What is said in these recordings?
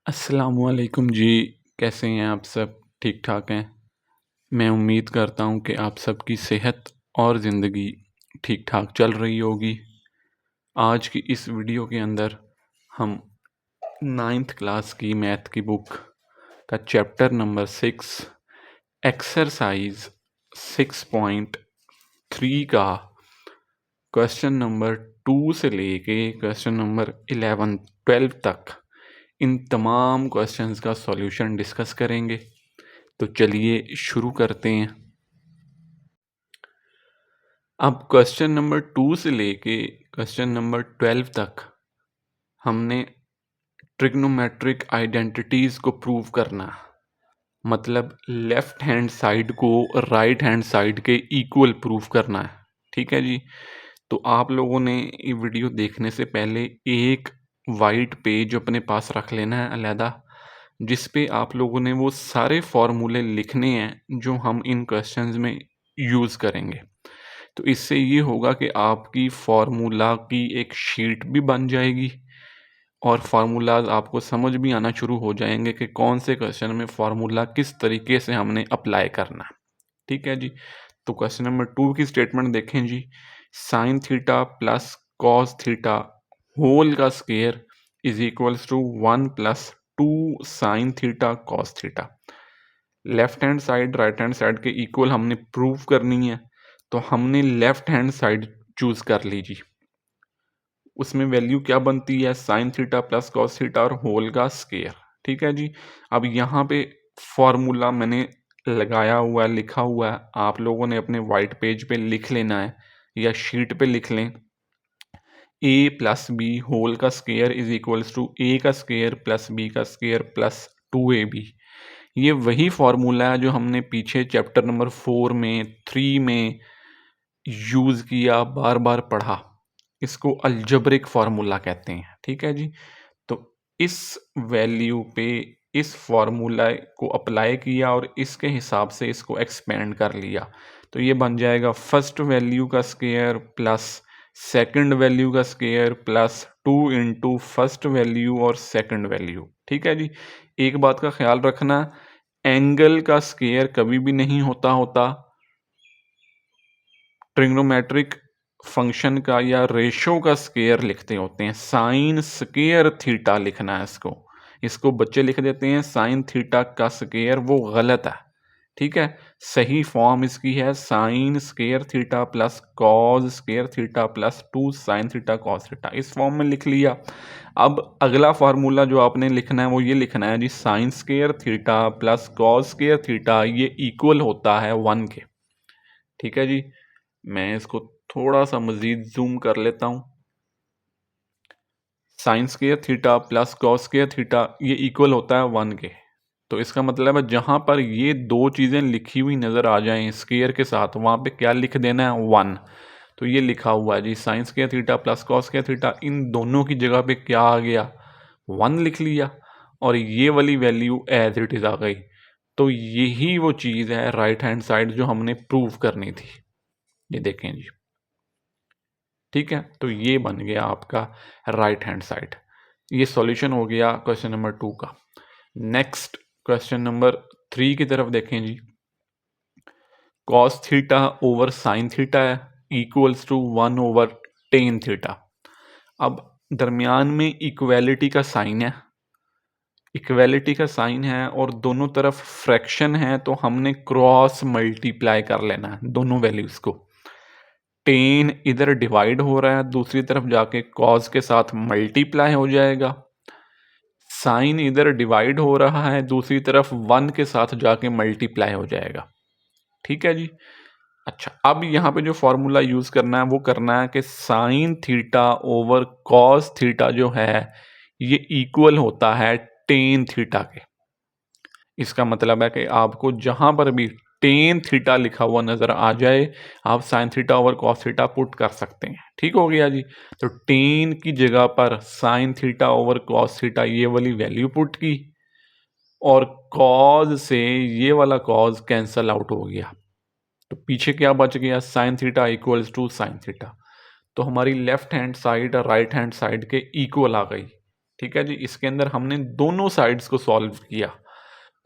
अस्सलामुअलैकुम जी। कैसे हैं आप सब? ठीक ठाक हैं? मैं उम्मीद करता हूँ कि आप सबकी सेहत और ज़िंदगी ठीक ठाक चल रही होगी। आज की इस वीडियो के अंदर हम 9th क्लास की मैथ की बुक का चैप्टर नंबर 6 एक्सरसाइज 6.3 का क्वेश्चन नंबर 2 से लेके क्वेश्चन नंबर 11-12 तक इन तमाम क्वेश्चंस का सॉल्यूशन डिस्कस करेंगे। तो चलिए शुरू करते हैं। अब क्वेश्चन नंबर 2 से लेके क्वेश्चन नंबर 12 तक हमने ट्रिग्नोमेट्रिक आइडेंटिटीज़ को प्रूव करना, मतलब लेफ्ट हैंड साइड को राइट हैंड साइड के इक्वल प्रूव करना है। ठीक है जी। तो आप लोगों ने ये वीडियो देखने से पहले एक वाइट पेज अपने पास रख लेना है अलहदा, जिस पे आप लोगों ने वो सारे फॉर्मूले लिखने हैं जो हम इन क्वेश्चंस में यूज़ करेंगे। तो इससे ये होगा कि आपकी फार्मूला की एक शीट भी बन जाएगी और फार्मूलाज आपको समझ भी आना शुरू हो जाएंगे कि कौन से क्वेश्चन में फार्मूला किस तरीके से हमने अप्लाई करना है। ठीक है जी। तो क्वेश्चन नंबर 2 की स्टेटमेंट देखें जी। Sine theta plus cos theta whole का square is equals to 1 plus 2 sine theta cos theta. Left hand side right hand side के इक्वल हमने प्रूव करनी है, तो हमने लेफ्ट हैंड साइड चूज कर लीजिए। उसमें वैल्यू क्या बनती है? Sign theta plus cos theta और होल का स्क्वायर। ठीक है जी। अब यहाँ पे फॉर्मूला मैंने लगाया हुआ है, लिखा हुआ है, आप लोगों ने अपने वाइट पेज पे लिख लेना है या शीट पे लिख लें। ए प्लस बी होल का square is equals to A का स्क्वायर प्लस बी का स्क्वायर प्लस 2ab। ये वही फॉर्मूला है जो हमने पीछे चैप्टर नंबर 4 में 3 में यूज़ किया, बार बार पढ़ा। इसको अलजेब्रिक फार्मूला कहते हैं। ठीक है जी। तो इस वैल्यू पे इस फार्मूला को अप्लाई किया और इसके हिसाब से इसको एक्सपेंड कर लिया, तो ये बन जाएगा फर्स्ट वैल्यू का स्क्वायर प्लस सेकंड वैल्यू का square plus 2 into first value और सेकंड वैल्यू। ठीक है जी। एक बात का ख्याल रखना, एंगल का स्क्वायर कभी भी नहीं होता ट्रिग्नोमेट्रिक फंक्शन का या रेशो का स्क्वायर लिखते होते हैं। साइन स्क्वायर थीटा लिखना है इसको। इसको बच्चे लिख देते हैं साइन थीटा का स्क्वायर, वो गलत है। ठीक है। सही फॉर्म इसकी है sine square theta plus cos square theta plus 2 sine theta cos theta. इस फॉर्म में लिख लिया। अब अगला फार्मूला जो आपने लिखना है वो ये लिखना है जी, sine square theta plus cos square theta ये इक्वल होता है 1 के। ठीक है जी। मैं इसको थोड़ा सा मजीद जूम कर लेता हूँ। Sign square theta plus cos square theta ये इक्वल होता है 1 के। तो इसका मतलब है जहाँ पर ये दो चीज़ें लिखी हुई नज़र आ जाएं स्क्वायर के साथ, वहाँ पे क्या लिख देना है? 1। तो ये लिखा हुआ है जी, sine square theta plus cos square theta, इन दोनों की जगह पे क्या आ गया? 1 लिख लिया और ये वाली वैल्यू एज इट इज़ आ गई। तो यही वो चीज़ है राइट हैंड साइड जो हमने प्रूव करनी थी। ये देखें जी। ठीक है। तो ये बन गया आपका राइट हैंड साइड। ये सॉल्यूशन हो गया क्वेश्चन नंबर 2 का। नेक्स्ट क्वेश्चन नंबर 3 की तरफ देखें जी। Cos theta over sine theta है equals to 1 over tan theta. अब दरमियान में इक्वेलिटी का साइन है, इक्वेलिटी का साइन है और दोनों तरफ फ्रैक्शन है, तो हमने क्रॉस मल्टीप्लाई कर लेना है दोनों वैल्यूज को। टेन इधर डिवाइड हो रहा है, दूसरी तरफ जाके कॉस के साथ मल्टीप्लाई हो जाएगा। साइन इधर डिवाइड हो रहा है, दूसरी तरफ 1 के साथ जाके मल्टीप्लाई हो जाएगा। ठीक है जी। अच्छा, अब यहाँ पे जो फॉर्मूला यूज करना है वो करना है कि sign theta over cos theta जो है ये इक्वल होता है टेन थीटा के। इसका मतलब है कि आपको जहां पर भी टेन थीटा लिखा हुआ नजर आ जाए, आप sign theta over cos theta put कर सकते हैं। ठीक हो गया जी। तो टेन की जगह पर sign theta over cos theta ये वाली वैल्यू पुट की और कॉज से ये वाला कॉज कैंसल आउट हो गया, तो पीछे क्या बच गया? Sine theta equals to sine theta. तो हमारी लेफ्ट हैंड साइड और राइट हैंड साइड के इक्वल आ गई। ठीक है जी। इसके अंदर हमने दोनों साइड्स को सॉल्व किया।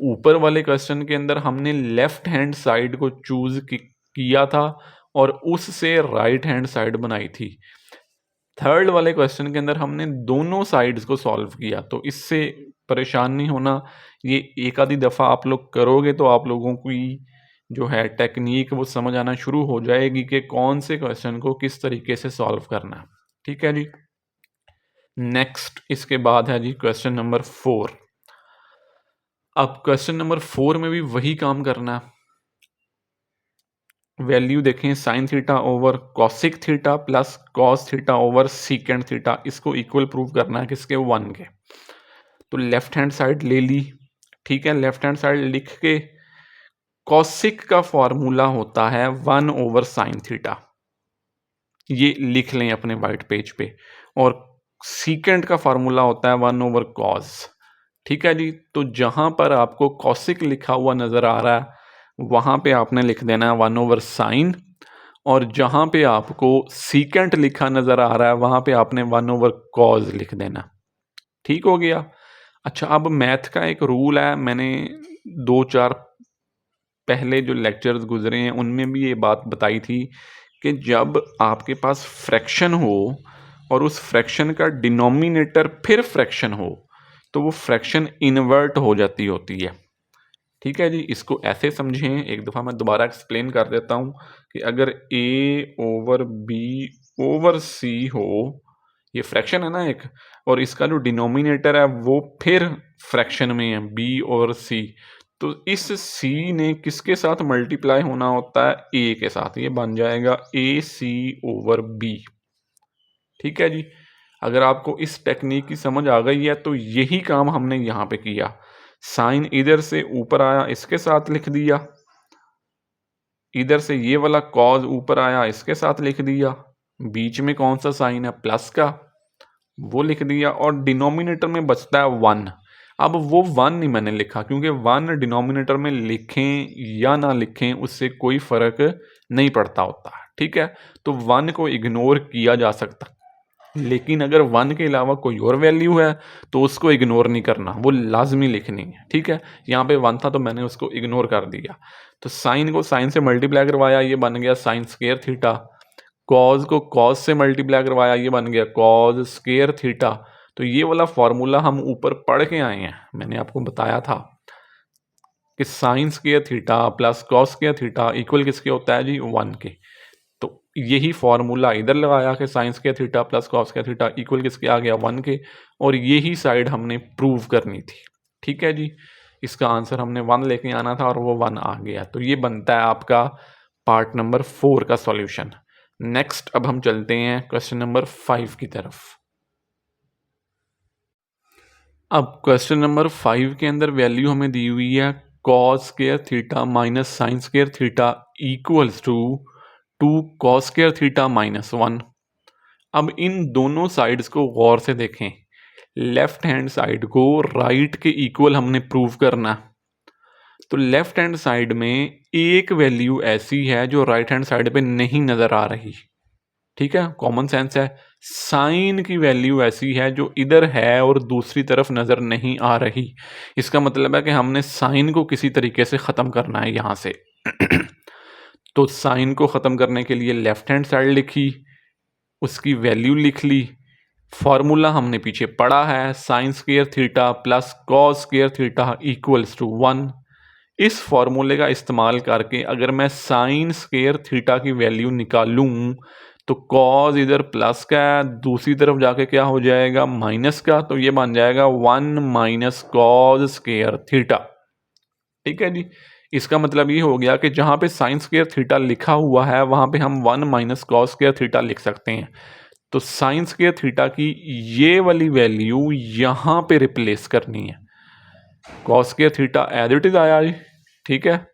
ऊपर वाले क्वेश्चन के अंदर हमने लेफ्ट हैंड साइड को चूज किया था और उससे राइट हैंड साइड बनाई थी। थर्ड वाले क्वेश्चन के अंदर हमने दोनों साइड्स को सॉल्व किया। तो इससे परेशान नहीं होना, ये एक आधी दफ़ा आप लोग करोगे तो आप लोगों की जो है टेक्निक वो समझ आना शुरू हो जाएगी कि कौन से क्वेश्चन को किस तरीके से सॉल्व करना है। ठीक है जी। नेक्स्ट इसके बाद है जी क्वेश्चन नंबर 4। अब क्वेश्चन नंबर 4 में भी वही काम करना है। वैल्यू देखें, sign theta over cosec theta plus cos theta over secant theta, इसको इक्वल प्रूव करना है किसके, 1 के। तो लेफ्ट हैंड साइड ले ली, ठीक है। लेफ्ट हैंड साइड लिख के कॉसिक का फॉर्मूला होता है 1 ओवर साइन थीटा, ये लिख लें अपने वाइट पेज पे। और सीकेंड का फॉर्मूला होता है 1 ओवर कॉस। ठीक है जी। तो जहां पर आपको कॉसिक लिखा हुआ नजर आ रहा है वहां पे आपने लिख देना है 1 ओवर साइन, और जहां पे आपको सीकेंट लिखा नजर आ रहा है वहां पे आपने 1 ओवर कॉज लिख देना। ठीक हो गया। अच्छा, अब मैथ का एक रूल है, मैंने 2-4 पहले जो लेक्चर्स गुजरे हैं उनमें भी ये बात बताई थी कि जब आपके पास फ्रैक्शन हो और उस फ्रैक्शन का डिनोमिनेटर फिर फ्रैक्शन हो तो वो फ्रैक्शन इन्वर्ट हो जाती होती है। ठीक है जी। इसको ऐसे समझें, एक दफ़ा मैं दोबारा एक्सप्लेन कर देता हूँ कि अगर a over b over c हो, ये फ्रैक्शन है ना एक, और इसका जो डिनोमिनेटर है वो फिर फ्रैक्शन में है b ओवर c, तो इस c ने किसके साथ मल्टीप्लाई होना होता है, a के साथ। ये बन जाएगा ac ओवर b। ठीक है जी। अगर आपको इस टेक्निक की समझ आ गई है तो यही काम हमने यहाँ पे किया। साइन इधर से ऊपर आया, इसके साथ लिख दिया, इधर से ये वाला कॉज ऊपर आया, इसके साथ लिख दिया, बीच में कौन सा साइन है, प्लस का, वो लिख दिया, और डिनोमिनेटर में बचता है 1। अब वो 1 नहीं मैंने लिखा क्योंकि 1 डिनोमिनेटर में लिखें या ना लिखें उससे कोई फर्क नहीं पड़ता होता। ठीक है। तो 1 को इग्नोर किया जा सकता, लेकिन अगर 1 के अलावा कोई और वैल्यू है तो उसको इग्नोर नहीं करना, वो लाजमी लिखनी है। ठीक है। यहाँ पे 1 था तो मैंने उसको इग्नोर कर दिया। तो साइन को साइन से मल्टीप्लाई करवाया, ये बन गया साइन स्क्वायर थीटा। कॉज को कॉज से मल्टीप्लाई करवाया, ये बन गया कॉज स्क्वायर थीटा। तो ये वाला फॉर्मूला हम ऊपर पढ़ के आए हैं, मैंने आपको बताया था कि sign square theta plus cos square theta equal किसके होता है जी, 1 के। तो यही फॉर्मूला इधर लगाया कि साइंस के थीटा प्लस कॉस के थीटा इक्वल किसके आ गया, 1 के, और यही साइड हमने प्रूव करनी थी। ठीक है जी। इसका आंसर हमने 1 लेके आना था और वो 1 आ गया। तो ये बनता है आपका पार्ट नंबर 4 का सॉल्यूशन। नेक्स्ट अब हम चलते हैं क्वेश्चन नंबर 5 की तरफ। अब क्वेश्चन नंबर 5 के अंदर वैल्यू हमें दी हुई है cos square theta minus sine square theta equals to 2 cos square theta minus 1। अब इन दोनों साइड्स को गौर से देखें। लेफ्ट हैंड साइड को राइट के इक्वल हमने प्रूव करना। तो लेफ्ट हैंड साइड में एक वैल्यू ऐसी है जो राइट हैंड साइड पे नहीं नजर आ रही। ठीक है, कॉमन सेंस है। साइन की वैल्यू ऐसी है जो इधर है और दूसरी तरफ नजर नहीं आ रही। इसका मतलब है कि हमने साइन को किसी तरीके से खत्म करना है यहां से। तो साइन को खत्म करने के लिए लेफ्ट हैंड साइड लिखी, उसकी वैल्यू लिख ली, फॉर्मूला हमने पीछे पढ़ा है sine square theta plus cos square theta equals to 1। इस फॉर्मूले का इस्तेमाल करके अगर मैं साइन स्क्वायर थीटा की वैल्यू निकालूं तो कॉस इधर प्लस का है, दूसरी तरफ जाके क्या हो जाएगा, माइनस का। तो ये बन जाएगा 1 माइनस कॉस स्क्वायर थीटा। ठीक है जी। इसका मतलब ये हो गया कि जहां पे साइन स्क्वायर थीटा लिखा हुआ है वहां पे हम 1 माइनस कॉस स्क्वायर थीटा लिख सकते हैं। तो साइन स्क्वायर थीटा की ये वाली वैल्यू यहां पे रिप्लेस करनी है। Cos square theta as it is आया जी, ठीक है,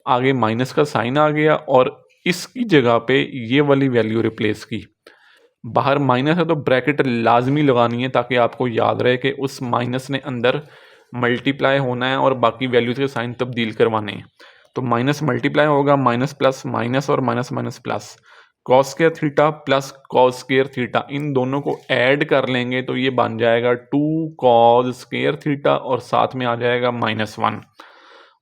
आगे माइनस का साइन आ गया और इसकी जगह पे ये वाली वैल्यू रिप्लेस की। बाहर माइनस है तो ब्रैकेट लाजमी लगानी है ताकि आपको याद रहे कि उस माइनस ने अंदर मल्टीप्लाई होना है और बाकी वैल्यूज के साइन तब्दील करवाने हैं। तो माइनस मल्टीप्लाई होगा, माइनस प्लस माइनस और minus minus plus. Cos square theta plus cos square theta, इन दोनों को ऐड कर लेंगे तो ये बन जाएगा 2 कॉस स्क्वायर थीटा और साथ में आ जाएगा -1।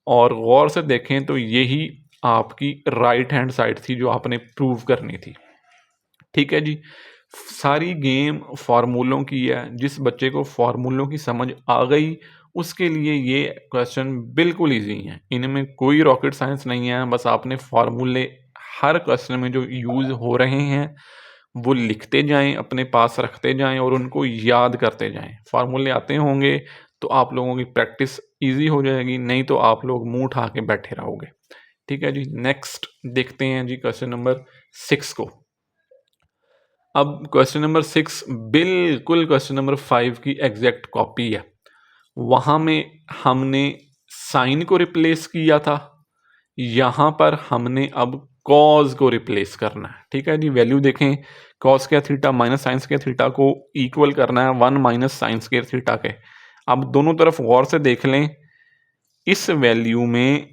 और गौर से देखें तो यही आपकी राइट हैंड साइड थी जो आपने प्रूव करनी थी। ठीक है जी, सारी गेम फार्मूलों की है। जिस बच्चे को फार्मूलों की समझ आ गई उसके लिए ये क्वेश्चन बिल्कुल ईजी हैं, इनमें कोई रॉकेट साइंस नहीं है। बस आपने फार्मूले हर क्वेश्चन में जो यूज़ हो रहे हैं वो लिखते जाएं, अपने पास रखते जाएं और उनको याद करते जाएं। फार्मूले आते होंगे तो आप लोगों की प्रैक्टिस ईजी हो जाएगी, नहीं तो आप लोग मुंह उठा के बैठे रहोगे। ठीक है जी, नेक्स्ट देखते हैं जी क्वेश्चन नंबर 6 को। अब क्वेश्चन नंबर 6 बिल्कुल क्वेश्चन नंबर 5 की एग्जैक्ट कॉपी है। वहाँ में हमने साइन को रिप्लेस किया था, यहाँ पर हमने अब कॉज को रिप्लेस करना है। ठीक है जी, वैल्यू देखें, cos square theta minus sine square theta को इक्वल करना है 1 माइनस साइन स्क्वायर थीटा के। अब दोनों तरफ गौर से देख लें, इस वैल्यू में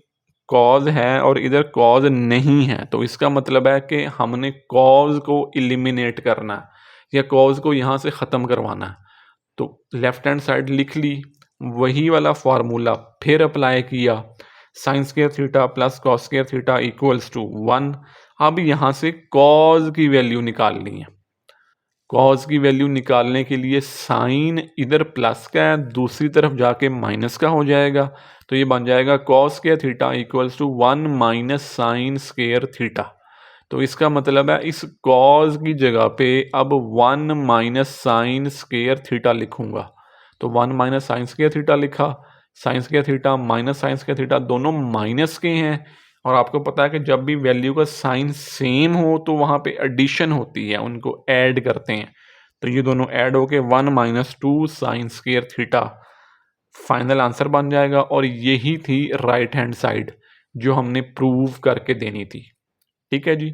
कॉज है और इधर कॉज नहीं है, तो इसका मतलब है कि हमने कॉज को इलिमिनेट करना है या कॉज को यहाँ से ख़त्म करवाना है। तो लेफ्ट हैंड साइड लिख ली, वही वाला फार्मूला फिर अप्लाई किया, sine square theta plus cos square theta equals to 1। अब यहाँ से कॉज की वैल्यू निकालनी है। कॉज की वैल्यू निकालने के लिए साइन इधर प्लस का है, दूसरी तरफ जाके माइनस का हो जाएगा, तो ये बन जाएगा cos square theta equals to 1 minus sine square theta. तो इसका मतलब है इस कॉज की जगह पे अब 1 माइनस साइन स्क्वायर थीटा लिखूंगा। तो 1 माइनस साइन स्क्वायर थीटा लिखा, sign square theta minus sine square theta दोनों माइनस के हैं, और आपको पता है कि जब भी वैल्यू का साइन सेम हो तो वहाँ पे एडिशन होती है, उनको ऐड करते हैं। तो ये दोनों ऐड होके 1 minus 2 sine square theta final answer बन जाएगा। और यही थी राइट हैंड साइड जो हमने प्रूव करके देनी थी। ठीक है जी,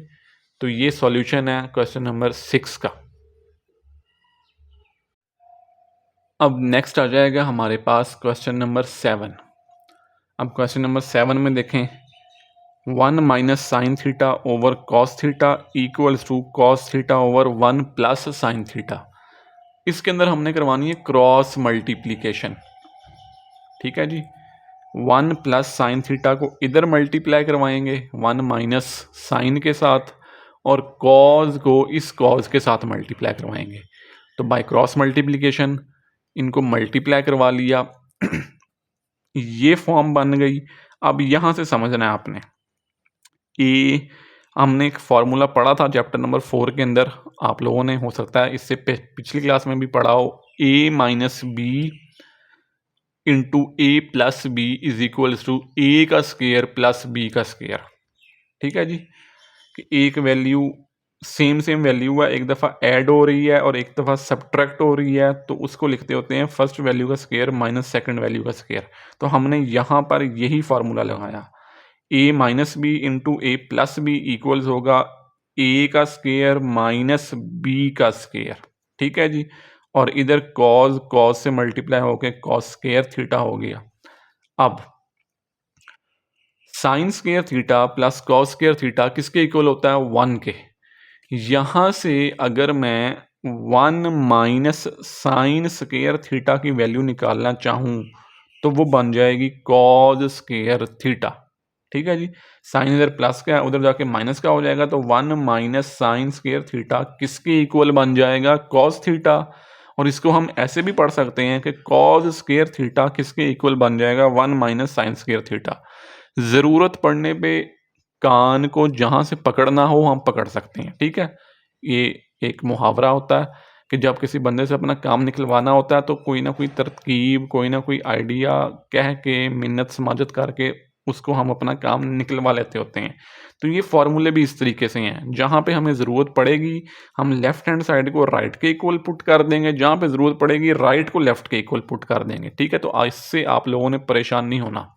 तो ये सॉल्यूशन है क्वेश्चन नंबर 6 का। अब नेक्स्ट आ जाएगा हमारे पास क्वेश्चन नंबर 7। अब क्वेश्चन नंबर 7 में देखें, 1 minus sine theta over cos theta equals to cos theta over 1 plus sine theta. इसके अंदर हमने करवानी है क्रॉस मल्टीप्लीकेशन। ठीक है जी, 1 प्लस साइन थीटा को इधर मल्टीप्लाई करवाएंगे 1 माइनस साइन के साथ, और कॉज को इस कॉज के साथ मल्टीप्लाई करवाएंगे। तो बाय क्रॉस मल्टीप्लिकेशन इनको मल्टीप्लाई करवा लिया, ये फॉर्म बन गई। अब यहाँ से समझना है आपने, ए हमने एक फॉर्मूला पढ़ा था चैप्टर नंबर 4 के अंदर, आप लोगों ने हो सकता है इससे पिछली क्लास में भी पढ़ा हो, A minus B into A plus B is equals to A का स्क्वायर प्लस बी का स्क्वायर। ठीक है जी, कि एक वैल्यू सेम वैल्यू है, एक दफ़ा ऐड हो रही है और एक दफ़ा सब्ट्रैक्ट हो रही है, तो उसको लिखते होते हैं फर्स्ट वैल्यू का स्क्वायर माइनस सेकंड वैल्यू का स्क्वायर। तो हमने यहाँ पर यही फार्मूला लगाया, ए minus B into A plus B equals होगा ए का स्क्वायर माइनस बी का स्क्वायर। ठीक है जी, और इधर कॉज कॉज से मल्टीप्लाई होकर कॉस स्क्वायर थीटा हो गया। अब sign square theta plus cos square theta किसके इक्वल होता है, 1 के। यहाँ से अगर मैं 1 माइनस साइन स्क्वायर थीटा की वैल्यू निकालना चाहूँ तो वो बन जाएगी कॉज स्क्वायर थीटा। ठीक है जी, साइन इधर प्लस का है उधर जाके माइनस का हो जाएगा, तो 1 माइनस साइन स्क्वायर थीटा किसके इक्वल बन जाएगा, कॉस थीटा। और इसको हम ऐसे भी पढ़ सकते हैं कि कॉज स्क्वायर थीटा किसके इक्वल बन जाएगा, 1 माइनस साइन स्क्वायर थीटा। ज़रूरत पड़ने पे कान को जहाँ से पकड़ना हो हम पकड़ सकते हैं। ठीक है, ये एक मुहावरा होता है कि जब किसी बंदे से अपना काम निकलवाना होता है तो कोई ना कोई तरकीब, कोई ना कोई आइडिया कह के, मिन्नत समाजत करके उसको हम अपना काम निकलवा लेते होते हैं। तो ये फॉर्मूले भी इस तरीके से हैं, जहाँ पे हमें ज़रूरत पड़ेगी हम लेफ्ट हैंड साइड को राइट के इक्वल पुट कर देंगे, जहाँ पे ज़रूरत पड़ेगी राइट को लेफ्ट के इक्वल पुट कर देंगे। ठीक है, तो इससे आप लोगों ने परेशान नहीं होना।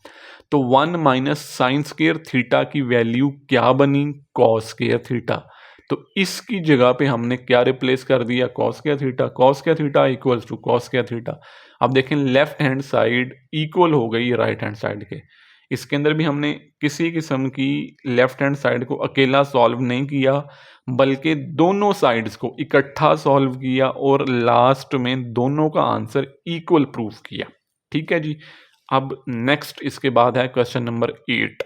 तो 1 माइनस साइन स्क्वायर थीटा की वैल्यू क्या बनी, कॉस स्क्वायर थीटा। तो इसकी जगह पे हमने क्या रिप्लेस कर दिया, cos square theta equals to cos square theta. अब देखें लेफ्ट हैंड साइड इक्वल हो गई राइट हैंड साइड के, इसके अंदर भी हमने किसी किस्म की लेफ्ट हैंड साइड को अकेला सॉल्व नहीं किया, बल्कि दोनों साइड्स को इकट्ठा सॉल्व किया और लास्ट में दोनों का आंसर इक्वल प्रूफ किया। ठीक है जी। अब नेक्स्ट इसके बाद है क्वेश्चन नंबर 8।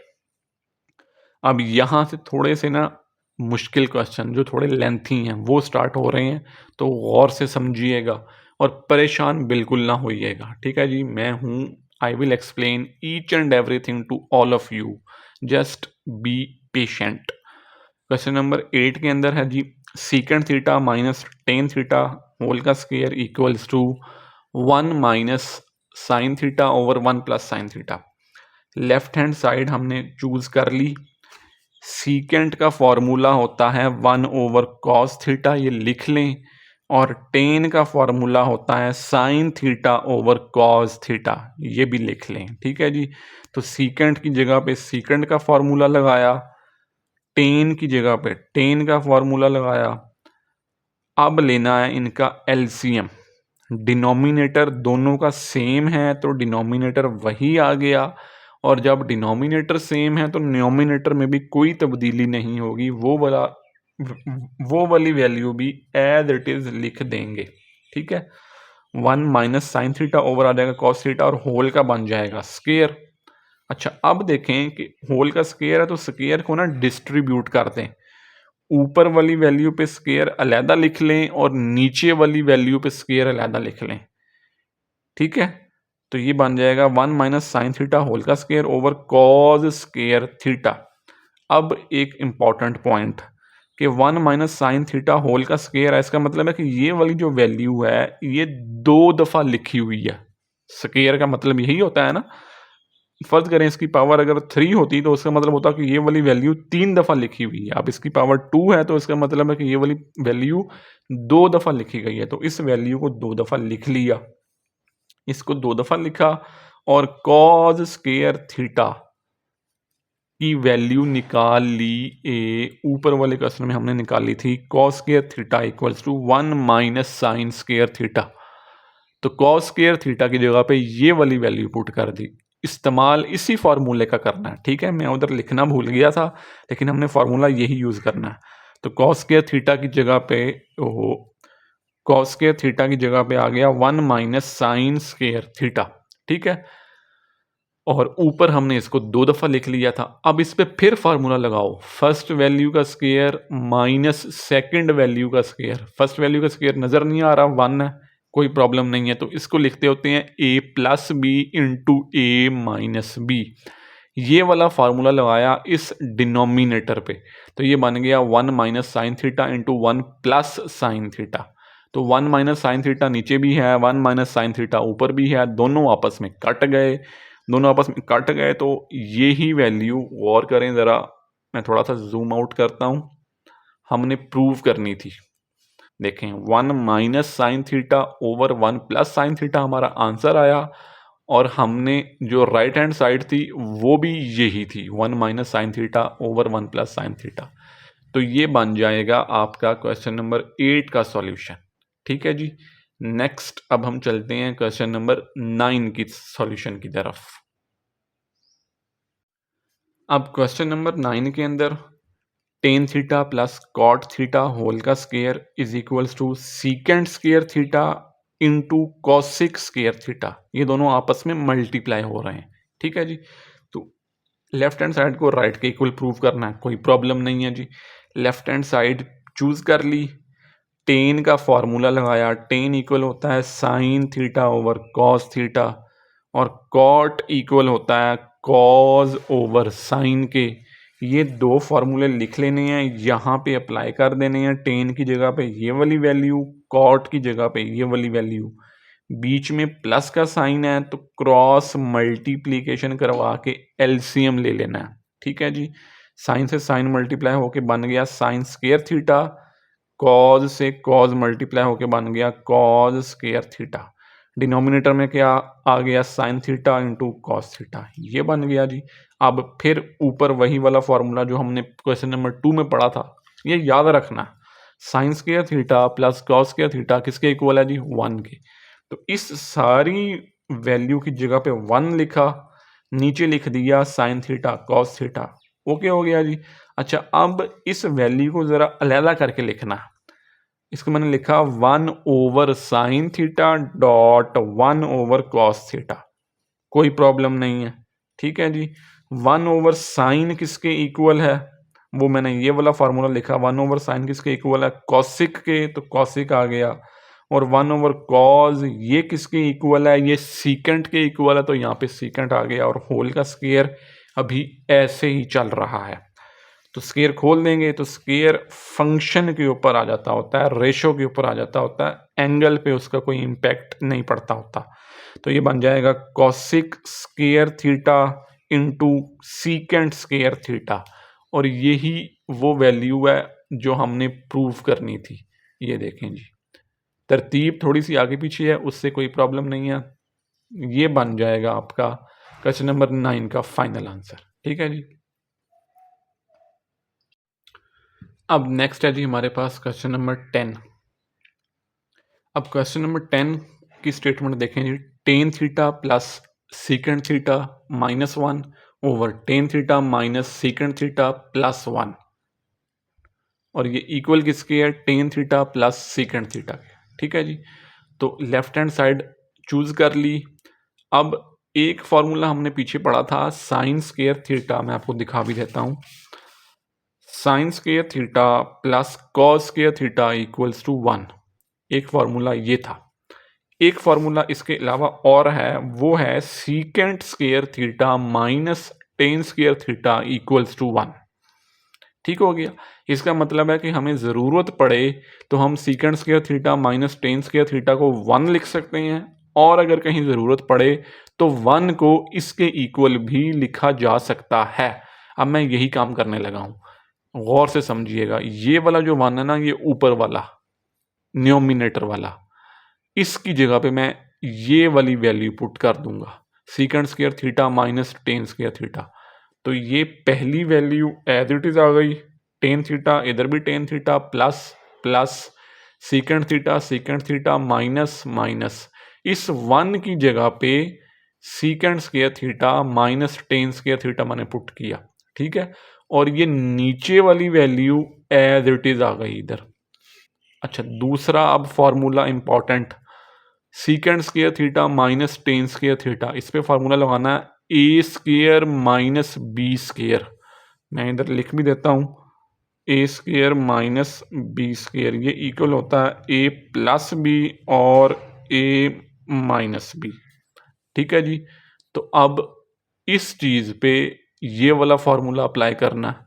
अब यहाँ से थोड़े से ना मुश्किल क्वेश्चन जो थोड़े लेंथी हैं वो स्टार्ट हो रहे हैं, तो गौर से समझिएगा और परेशान बिल्कुल ना होइएगा। ठीक है जी। मैं हूँ, I will explain each and everything to all of you, just be patient. Question number 8 के अंदर है जी, secant theta minus tan theta whole का square equals to 1 minus sine theta over 1 plus sine theta. Left hand side हमने choose कर ली। Secant का formula होता है 1 ओवर कॉस थीटा, ये लिख लें। और टेन का फॉर्मूला होता है sign theta over cos theta, ये भी लिख लें। ठीक है जी। तो सीकेंट की जगह पे सीकेंट का फॉर्मूला लगाया, टेन की जगह पे टेन का फॉर्मूला लगाया। अब लेना है इनका एलसीएम। डिनोमिनेटर दोनों का सेम है तो डिनोमिनेटर वही आ गया, और जब डिनोमिनेटर सेम है तो न्यूमिनेटर में भी कोई तब्दीली नहीं होगी, वो वाली वैल्यू भी एज इट इज लिख देंगे। ठीक है। 1 माइनस साइन थीटा ओवर आ जाएगा कॉस थीटा और होल का बन जाएगा स्क्वायर। अच्छा, अब देखें कि होल का स्क्वायर है तो स्क्वायर को ना डिस्ट्रीब्यूट कर दें। ऊपर वाली वैल्यू पे स्क्वायर अलहदा लिख लें और नीचे वाली वैल्यू पे स्क्वायर अलहदा लिख लें। ठीक है। तो ये बन जाएगा 1 माइनस साइन थीटा होल का square over cause square theta. अब एक इंपॉर्टेंट पॉइंट कि 1 माइनस साइन थीटा होल का स्क्वायर है, इसका मतलब है कि ये वाली जो वैल्यू है ये 2 दफ़ा लिखी हुई है। स्क्वायर का मतलब यही होता है ना। फर्ज करें इसकी पावर अगर 3 होती तो उसका मतलब होता कि ये वाली वैल्यू 3 दफ़ा लिखी हुई है। अब इसकी पावर 2 है तो इसका मतलब है कि ये वाली वैल्यू 2 दफ़ा लिखी गई है। तो इस वैल्यू को 2 दफ़ा लिख लिया, इसको 2 दफ़ा लिखा, और कॉज स्क्वायर थीटा की वैल्यू निकाल ली। ऊपर वाले क्वेश्चन में हमने निकाली थी cos square theta equals to 1 minus sine square theta. तो कॉस स्क्वायर थीटा की जगह पे ये वाली वैल्यू पुट कर दी। इस्तेमाल इसी फार्मूले का करना है। ठीक है। मैं उधर लिखना भूल गया था, लेकिन हमने फार्मूला यही यूज़ करना है। तो कॉस स्क्वायर थीटा की जगह पे कॉस स्क्वायर थीटा की जगह पे आ गया 1 माइनस साइन स्क्वायर थीटा। ठीक है। और ऊपर हमने इसको 2 दफ़ा लिख लिया था। अब इस पे फिर फार्मूला लगाओ, फर्स्ट वैल्यू का स्क्वायर माइनस सेकंड वैल्यू का स्क्वायर। फर्स्ट वैल्यू का स्क्वायर नज़र नहीं आ रहा, 1 है, कोई प्रॉब्लम नहीं है, तो इसको लिखते होते हैं a plus B into A minus B. ये वाला फार्मूला लगाया इस डिनोमिनेटर पे, तो ये बन गया 1 minus sine theta into 1 plus sine theta. तो 1 माइनस साइन थीटा नीचे भी है, 1 माइनस साइन थीटा ऊपर भी है, दोनों आपस में कट गए। दोनों आपस में कट गए तो ये ही वैल्यू, गौर करें ज़रा, मैं थोड़ा सा जूम आउट करता हूँ, हमने प्रूव करनी थी। देखें 1 minus sine theta over 1 plus sine theta हमारा आंसर आया, और हमने जो राइट हैंड साइड थी वो भी यही थी 1 minus sine theta over 1 plus sine theta. तो ये बन जाएगा आपका क्वेश्चन नंबर 8 का सॉल्यूशन। ठीक है जी। नेक्स्ट अब हम चलते हैं क्वेश्चन नंबर 9 की सॉल्यूशन की तरफ। अब क्वेश्चन नंबर 9 के अंदर tan theta plus cot theta whole का square is equals to secant square theta into cosec square theta. ये दोनों आपस में मल्टीप्लाई हो रहे हैं। ठीक है जी। तो लेफ्ट हैंड साइड को राइट के इक्वल प्रूव करना है, कोई प्रॉब्लम नहीं है जी। लेफ्ट हैंड साइड चूज कर ली, टेन का फॉर्मूला लगाया, टेन इक्वल होता है sign theta over cos theta, और कॉट इक्वल होता है कॉज ओवर साइन के। ये 2 फार्मूले लिख लेने हैं, यहाँ पे अप्लाई कर देने हैं। टेन की जगह पे ये वाली वैल्यू, कॉट की जगह पे ये वाली वैल्यू, बीच में प्लस का साइन है तो क्रॉस मल्टीप्लीकेशन करवा के एलसीएम ले लेना है। ठीक है जी। साइन से साइन मल्टीप्लाई होके बन गया साइन स्क्वायर थीटा, कॉज से कॉज मल्टीप्लाई होके बन गया कॉज स्क्वायर थीटा। डिनोमिनेटर में क्या आ गया sine theta into cos theta, ये बन गया जी। अब फिर ऊपर वही वाला फॉर्मूला जो हमने क्वेश्चन नंबर 2 में पढ़ा था, ये याद रखना, sign square theta plus cos square theta किसके इक्वल है जी, 1 के। तो इस सारी वैल्यू की जगह पे 1 लिखा, नीचे लिख दिया sign theta cos theta, okay हो गया जी। अच्छा, अब इस वैल्यू को ज़रा अलहदा करके लिखना। इसको मैंने लिखा 1/sin theta dot 1/cos theta, कोई प्रॉब्लम नहीं है, ठीक है जी। 1/sin किसके इक्वल है, वो मैंने ये वाला फार्मूला लिखा। 1/sin किसके इक्वल है, कॉसिक के, तो कॉसिक आ गया। और 1/cos ये किसके इक्वल है, ये सीकेंट के इक्वल है, तो यहाँ पे सीकेंट आ गया। और होल का स्क्वायर अभी ऐसे ही चल रहा है, तो स्क्वायर खोल देंगे तो स्क्वायर फंक्शन के ऊपर आ जाता होता है, रेशो के ऊपर आ जाता होता है, एंगल पे उसका कोई इम्पैक्ट नहीं पड़ता होता। तो ये बन जाएगा cosec square theta into secant square theta, और यही वो वैल्यू है जो हमने प्रूव करनी थी। ये देखें जी, तरतीब थोड़ी सी आगे पीछे है, उससे कोई प्रॉब्लम नहीं है। ये बन जाएगा आपका क्वेश्चन नंबर 9 का फाइनल आंसर, ठीक है जी। अब नेक्स्ट है जी हमारे पास क्वेश्चन नंबर 10। अब क्वेश्चन नंबर 10 की स्टेटमेंट देखें जी। Tan theta plus secant theta -1 over tan theta minus secant theta plus 1, और ये इक्वल किसके है, tan theta plus secant theta के, ठीक है जी। तो लेफ्ट हैंड साइड चूज कर ली। अब एक फॉर्मूला हमने पीछे पढ़ा था साइन स्क्वायर थीटा, मैं आपको दिखा भी देता हूं। Sine square theta plus cos square theta equals to 1, एक फॉर्मूला ये था। एक फॉर्मूला इसके अलावा और है, वो है secant square theta minus tan square theta equals to 1, ठीक हो गया। इसका मतलब है कि हमें ज़रूरत पड़े तो हम secant square theta minus tan square theta को 1 लिख सकते हैं, और अगर कहीं ज़रूरत पड़े तो 1 को इसके इक्वल भी लिखा जा सकता है। अब मैं यही काम करने लगा हूँ, गौर से समझिएगा। ये वाला जो 1 है ना, ये ऊपर वाला न्यूमिनेटर वाला, इसकी जगह पे मैं ये वाली वैल्यू पुट कर दूंगा, secant square theta minus tan square theta. तो ये पहली वैल्यू एज इट इज आ गई, टेन थीटा, इधर भी ten theta plus plus secant theta minus minus, इस 1 की जगह पे secant square theta minus tan square theta मैंने पुट किया, ठीक है। और ये नीचे वाली वैल्यू एज इट इज आ गई इधर। अच्छा, दूसरा अब formula important, secant square theta minus tan square theta, इस पे फॉर्मूला लगाना है ए स्क्वायर माइनस बी स्क्वायर। मैं इधर लिख भी देता हूँ, ए स्क्वायर माइनस बी स्क्वायर, ये इक्वल होता है ए प्लस बी और ए माइनस बी, ठीक है जी। तो अब इस चीज़ पे ये वाला फॉर्मूला अप्लाई करना है।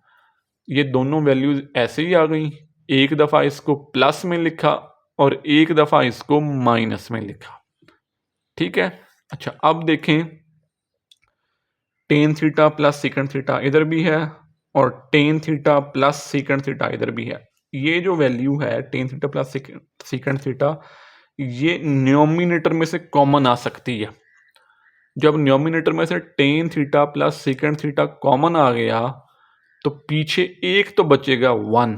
ये दोनों वैल्यूज ऐसे ही आ गई, एक दफ़ा इसको प्लस में लिखा और एक दफ़ा इसको माइनस में लिखा, ठीक है। अच्छा, अब देखें, ten theta plus secant theta इधर भी है और ten theta plus secant theta इधर भी है। ये जो वैल्यू है tan theta plus secant theta, ये न्यूमिनेटर में से कॉमन आ सकती है। जब न्यूमिनेटर में से tan theta plus secant theta common आ गया तो पीछे एक तो बचेगा 1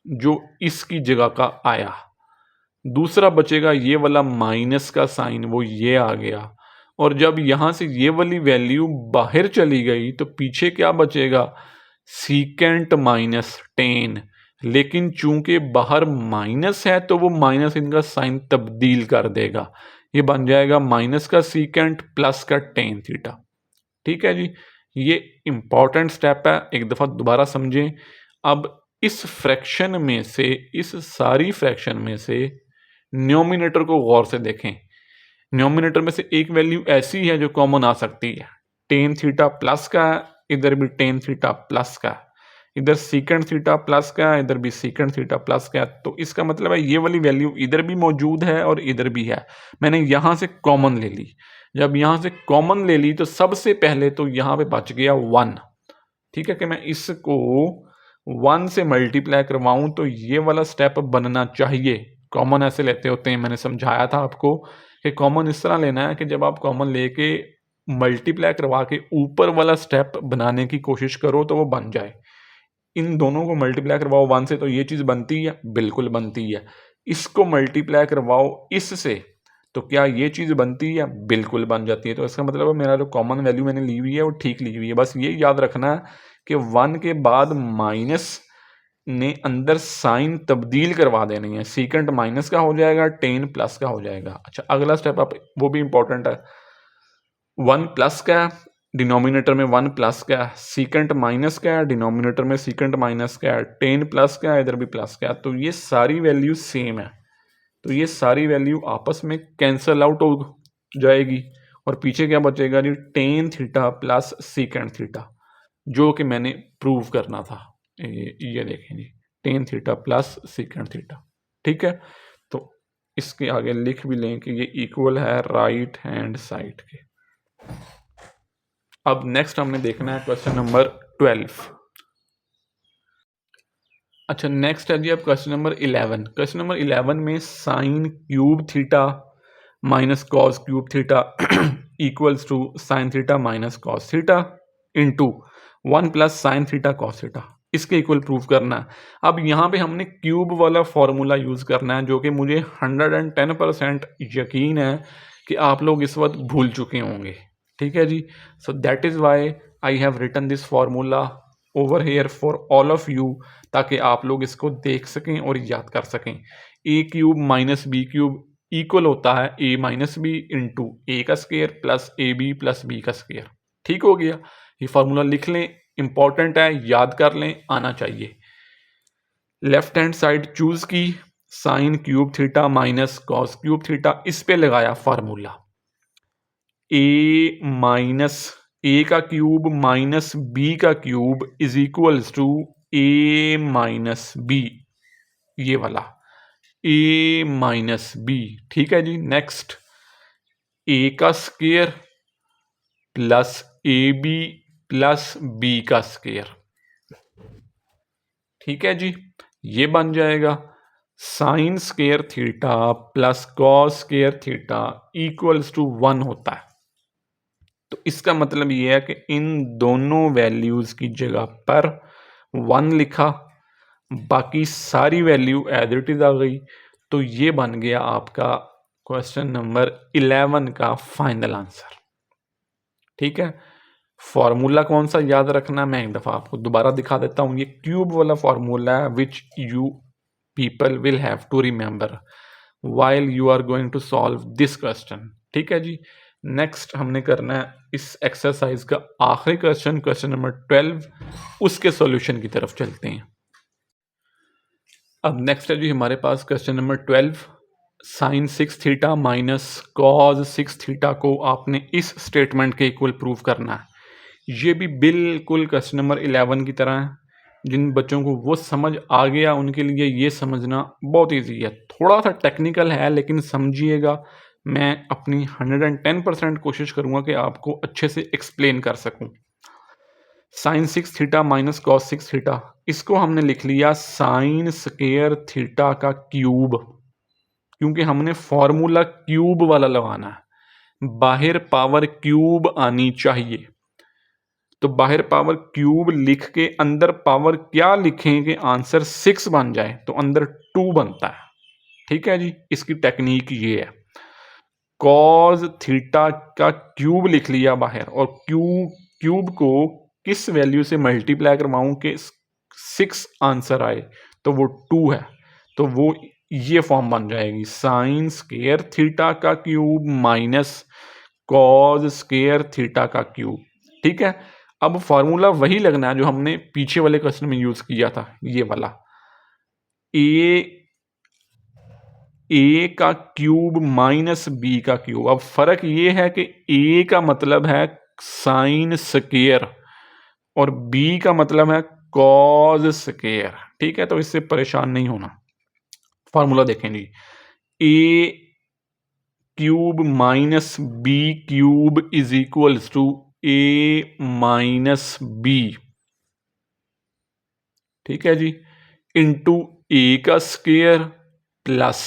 जो इसकी जगह का आया, दूसरा बचेगा ये वाला माइनस का साइन, वो ये आ गया। और जब यहां से ये वाली वैल्यू बाहर चली गई तो पीछे क्या बचेगा, सीकेंट माइनस टेन। लेकिन चूंकि बाहर माइनस है तो वो माइनस इनका साइन तब्दील कर देगा, ये बन जाएगा माइनस का सीकेंट प्लस का टेन थीटा, ठीक है जी। ये इंपॉर्टेंट स्टेप है, एक दफ़ा दोबारा समझें। अब इस फ्रैक्शन में से, इस सारी फ्रैक्शन में से न्यूमिनेटर को गौर से देखें। न्यूमिनेटर में से एक वैल्यू ऐसी है जो कॉमन आ सकती है, टेन थीटा प्लस का है, इधर भी टेन थीटा प्लस का है, इधर सीकेंट थीटा प्लस का है, इधर भी सीकेंट थीटा प्लस का है। तो इसका मतलब है ये वाली वैल्यू इधर भी मौजूद है और इधर भी है। मैंने यहां से कॉमन ले ली, जब यहां से कॉमन ले ली तो सबसे पहले तो यहां पे बच गया 1, ठीक है। कि मैं इसको 1 से मल्टीप्लाई करवाऊं तो ये वाला स्टेप बनना चाहिए। कॉमन ऐसे लेते होते हैं, मैंने समझाया था आपको कि कॉमन इस तरह लेना है कि जब आप कॉमन लेके मल्टीप्लाई करवा के ऊपर वाला स्टेप बनाने की कोशिश करो तो वो बन जाए। इन दोनों को मल्टीप्लाई करवाओ 1 से तो ये चीज़ बनती है, बिल्कुल बनती है। इसको मल्टीप्लाई करवाओ इससे तो क्या ये चीज़ बनती है? बिल्कुल बन जाती है। तो इसका मतलब है मेरा जो कॉमन वैल्यू मैंने ली हुई है वो ठीक ली हुई है। बस ये याद रखना है कि 1 के बाद माइनस ने अंदर साइन तब्दील करवा देनी है। सीकेंट माइनस का हो जाएगा, टेन प्लस का हो जाएगा। अच्छा, अगला स्टेप आप वो भी इंपॉर्टेंट है। 1 प्लस का है, डिनोमिनेटर में 1 प्लस का है, सीकेंट माइनस का है, डिनोमिनेटर में सीकेंट माइनस का है, टेन प्लस का है, इधर भी प्लस का है। तो ये सारी वैल्यू सेम है, तो ये सारी वैल्यू आपस में कैंसल आउट हो जाएगी और पीछे क्या बचेगा जी? Tan theta plus secant theta, जो कि मैंने प्रूव करना था। ये देखें जी, tan theta plus secant theta. ठीक है, तो इसके आगे लिख भी लें कि ये इक्वल है राइट हैंड साइड के। अब नेक्स्ट हमने देखना है क्वेश्चन नंबर 12। अच्छा, नेक्स्ट है जी अब क्वेश्चन नंबर 11। क्वेश्चन नंबर 11 में sine cube theta minus cos cube theta equals to sine theta minus cos theta into 1 plus sine theta cos theta, इसके इक्वल प्रूव करना है। अब यहाँ पे हमने क्यूब वाला फॉर्मूला यूज़ करना है, जो कि मुझे 110% यकीन है कि आप लोग इस वक्त भूल चुके होंगे। ठीक है जी, so that is why I have written this formula over here for all of you, ताकि आप लोग इसको देख सकें और याद कर सकें। A cube minus B cube equal होता है A minus B into A का square plus A B plus B का स्क्वायर। ठीक हो गया, ये फॉर्मूला लिख लें, इंपॉर्टेंट है, याद कर लें, आना चाहिए। लेफ्ट हैंड साइड चूज की, sine cube theta minus cos cube theta, इस पे लगाया फार्मूला। ए माइनस ए का क्यूब माइनस बी का cube is equals to A minus B, ये वाला ए माइनस बी। ठीक है जी, नेक्स्ट ए का square plus A B plus B का स्क्वायर। ठीक है जी, ये बन जाएगा sine square theta plus cos square theta equals to 1 होता है। तो इसका मतलब ये है कि इन दोनों वैल्यूज की जगह पर 1 लिखा, बाकी सारी वैल्यू एज इट इज आ गई। तो ये बन गया आपका क्वेश्चन नंबर 11 का फाइनल आंसर। ठीक है, फॉर्मूला कौन सा याद रखना, मैं एक दफ़ा आपको दोबारा दिखा देता हूँ। ये क्यूब वाला फॉर्मूला है which you people will have to remember while you are going to solve this question। ठीक है जी, नेक्स्ट हमने करना है इस एक्सरसाइज का आखिरी क्वेश्चन, क्वेश्चन नंबर 12, उसके सॉल्यूशन की तरफ चलते हैं। अब नेक्स्ट है जी हमारे पास question number 12, sine 6 theta minus cos 6 theta को आपने इस स्टेटमेंट के इक्वल प्रूव करना है। ये भी बिल्कुल क्वेश्चन नंबर 11 की तरह है। जिन बच्चों को वो समझ आ गया उनके लिए ये समझना बहुत ईजी है, थोड़ा सा टेक्निकल है लेकिन समझिएगा। मैं अपनी 110% कोशिश करूँगा कि आपको अच्छे से एक्सप्लेन कर सकूँ। Sine 6 theta minus cos 6 theta, इसको हमने लिख लिया साइन स्क्वायर थीटा का क्यूब, क्योंकि हमने फॉर्मूला क्यूब वाला लगाना है। बाहर पावर क्यूब आनी चाहिए, तो बाहर पावर क्यूब लिख के अंदर पावर क्या लिखें कि आंसर 6 बन जाए, तो अंदर 2 बनता है। ठीक है जी, इसकी टेक्निक ये है। कॉज थीटा का क्यूब लिख लिया बाहर, और क्यूब को किस वैल्यू से मल्टीप्लाई करवाऊं कि 6 आंसर आए, तो वो 2 है, तो वो ये फॉर्म बन जाएगी साइन स्क्वायर थीटा का cube minus cos square theta का क्यूब। ठीक है, अब फॉर्मूला वही लगना है जो हमने पीछे वाले क्वेश्चन में यूज किया था, ये वाला ए का क्यूब माइनस बी का क्यूब। अब फर्क ये है कि ए का मतलब है साइन स्क्वायर और बी का मतलब है कॉज स्क्वायर। ठीक है, तो इससे परेशान नहीं होना। फॉर्मूला देखें जी, A cube minus B cube is equals to A minus B. ठीक है जी, इंटू ए का square plus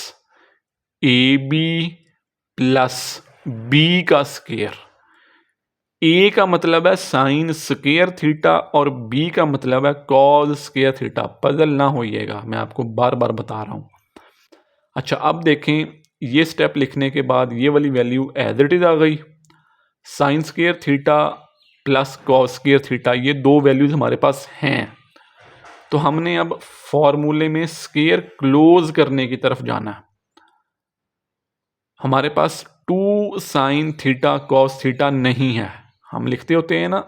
A B plus B का स्क्वायर। ए का मतलब है साइन स्क्वायर थीटा और बी का मतलब है कॉज स्क्वायर थीटा। पजल ना होइएगा, मैं आपको बार बार बता रहा हूं। अच्छा, अब देखें ये स्टेप लिखने के बाद ये वाली वैल्यू एज इट इज़ आ गई। Sign square theta plus cos square theta, ये दो वैल्यूज़ हमारे पास हैं। तो हमने अब फॉर्मूले में स्क्वायर क्लोज करने की तरफ जाना है। हमारे पास 2 साइन थीटा कॉस थीटा नहीं है। हम लिखते होते हैं ना,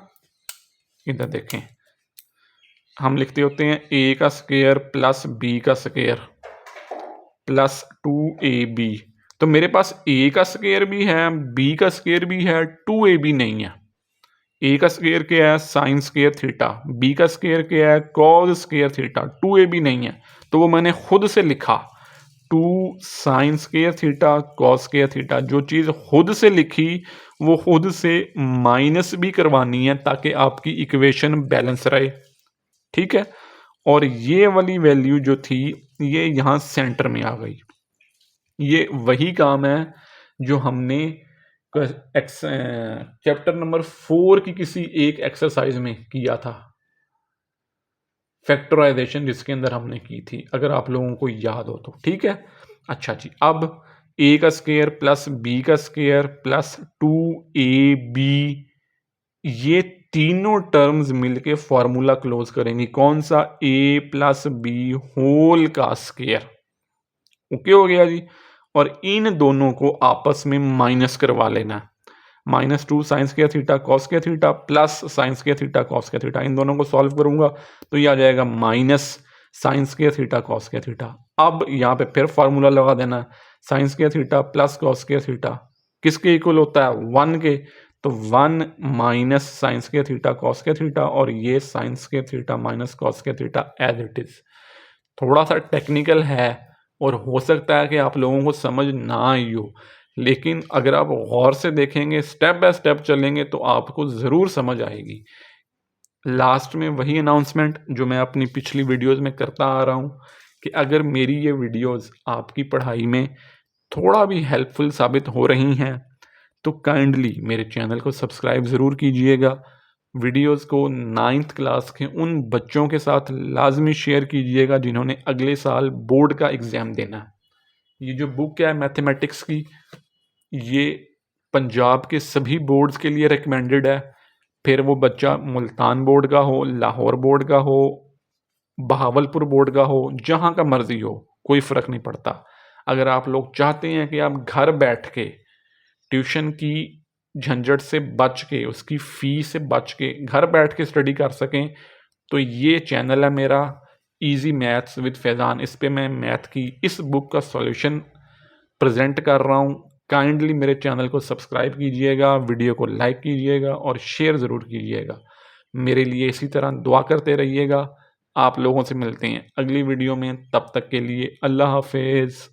इधर देखें, हम लिखते होते हैं ए का स्क्वायर प्लस बी का स्क्वायर प्लस 2ab। तो मेरे पास ए का स्क्वायर भी है, बी का स्क्वायर भी है, 2ab नहीं है। ए का स्क्वायर क्या है? Sine square theta. बी का स्क्वायर क्या है? Cos square theta. 2ab नहीं है, तो वो मैंने खुद से लिखा 2 sine square theta cos square theta. जो चीज़ खुद से लिखी वो खुद से माइनस भी करवानी है ताकि आपकी इक्वेशन बैलेंस रहे, ठीक है। और ये वाली वैल्यू जो थी ये यहाँ सेंटर में आ गई। ये वही काम है जो हमने चैप्टर नंबर 4 की किसी एक एक्सरसाइज में किया था, फैक्टराइजेशन, जिसके अंदर हमने की थी, अगर आप लोगों को याद हो तो, ठीक है। अच्छा जी, अब ए का स्क्वायर प्लस बी का स्क्वायर प्लस 2ab, ये तीनों टर्म्स मिलके फॉर्मूला क्लोज करेंगी। कौन सा? ए प्लस बी होल का स्क्वायर। ओके हो गया जी। और इन दोनों को आपस में माइनस करवा लेना है। -2 sine square theta cos square theta plus sine square theta cos square theta, इन दोनों को सॉल्व करूंगा तो ये आ जाएगा minus sine square theta cos square theta. अब यहाँ पे फिर फॉर्मूला लगा देना है, sine square theta plus cos square theta किसके इक्वल होता है? 1 के। तो 1 minus sine square theta cos square theta, और ये sine square theta minus cos square theta as it is. थोड़ा सा टेक्निकल है और हो सकता है कि आप लोगों को समझ ना आई हो, लेकिन अगर आप गौर से देखेंगे, स्टेप बाय स्टेप चलेंगे तो आपको ज़रूर समझ आएगी। लास्ट में वही अनाउंसमेंट जो मैं अपनी पिछली वीडियोस में करता आ रहा हूँ कि अगर मेरी ये वीडियोस आपकी पढ़ाई में थोड़ा भी हेल्पफुल साबित हो रही हैं तो काइंडली मेरे चैनल को सब्सक्राइब ज़रूर कीजिएगा। वीडियोस को 9th क्लास के उन बच्चों के साथ लाजमी शेयर कीजिएगा जिन्होंने अगले साल बोर्ड का एग्ज़ाम देना है। ये जो बुक है मैथमेटिक्स की, ये पंजाब के सभी बोर्ड्स के लिए रिकमेंडेड है। फिर वो बच्चा मुल्तान बोर्ड का हो, लाहौर बोर्ड का हो, बहावलपुर बोर्ड का हो, जहाँ का मर्जी हो, कोई फ़र्क नहीं पड़ता। अगर आप लोग चाहते हैं कि आप घर बैठ के ट्यूशन की झंझट से बच के, उसकी फ़ी से बच के घर बैठ के स्टडी कर सकें, तो ये चैनल है मेरा इजी मैथ्स विद फैज़ान। इस पे मैं मैथ की इस बुक का सॉल्यूशन प्रेजेंट कर रहा हूँ। काइंडली मेरे चैनल को सब्सक्राइब कीजिएगा, वीडियो को लाइक कीजिएगा और शेयर ज़रूर कीजिएगा। मेरे लिए इसी तरह दुआ करते रहिएगा। आप लोगों से मिलते हैं अगली वीडियो में, तब तक के लिए अल्लाह हाफिज़।